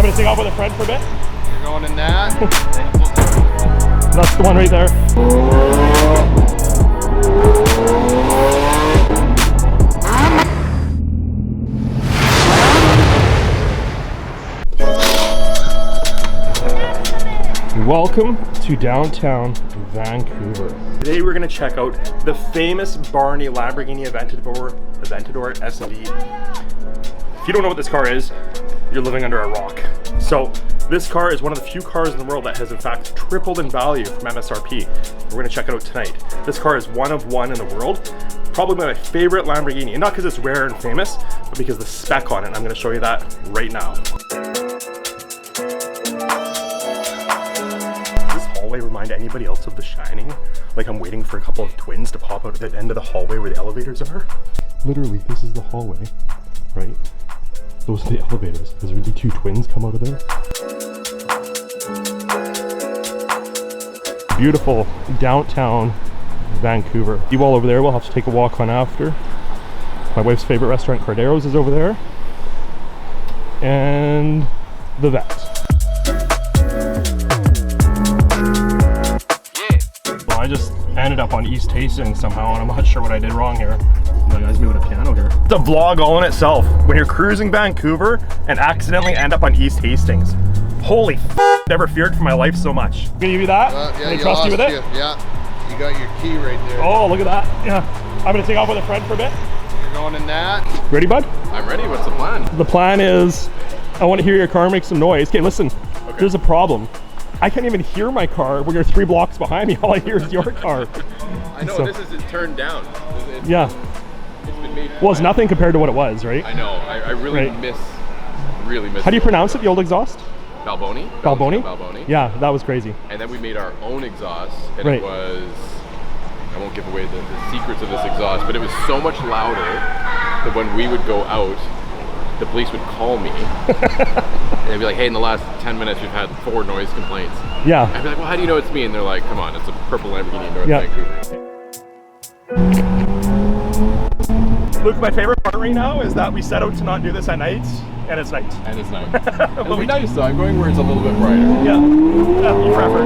gonna take off with a friend for a bit. You're going in that? That's the one right there. Welcome to downtown Vancouver. Today we're going to check out the famous Barnee Lamborghini Aventador SV. If you don't know what this car is, you're living under a rock. So this car is one of the few cars in the world that has in fact tripled in value from MSRP. We're going to check it out tonight. This car is one of one in the world. Probably my favorite Lamborghini, and not because it's rare and famous, but because the spec on it. I'm going to show you that right now. Remind anybody else of The Shining? Like I'm waiting for a couple of twins to pop out at the end of the hallway where the elevators are. Literally, this is the hallway, right? Those are the elevators. There's really two twins come out of there. Beautiful downtown Vancouver. You all over there, we'll have to take a walk on after. My wife's favorite restaurant, Cordero's, is over there. And the vet. I just ended up on East Hastings somehow, and I'm not sure what I did wrong here. My guy's moving a piano here. It's a vlog all in itself. When you're cruising Vancouver and accidentally end up on East Hastings. Holy f***, never feared for my life so much. Gonna give you that? Yeah, Can I trust you with it? Yeah, you got your key right there. Oh, look at that. Yeah. I'm gonna take off with a friend for a bit. You're going in that? Ready, bud? I'm ready. What's the plan? The plan is, I want to hear your car make some noise. Okay, listen, there's a problem. I can't even hear my car when you're 3 blocks behind me. All I hear is your car. I know, so, this isn't turned down. It's been made. Well, it's nothing compared to what it was, right? I know. I really miss. How do you pronounce it, the old exhaust? Balboni. Balboni? Balboni. Yeah, that was crazy. And then we made our own exhaust, and it was, I won't give away the secrets of this exhaust, but it was so much louder that when we would go out, the police would call me and they'd be like, hey, in the last 10 minutes we've had 4 noise complaints. Yeah. I'd be like, well, how do you know it's me? And they're like, come on, it's a purple Lamborghini in North Vancouver. Luke, my favorite part right now is that we set out to not do this at night, and it's night. And it's night. It'll be nice though, I'm going where it's a little bit brighter. Yeah, you prefer.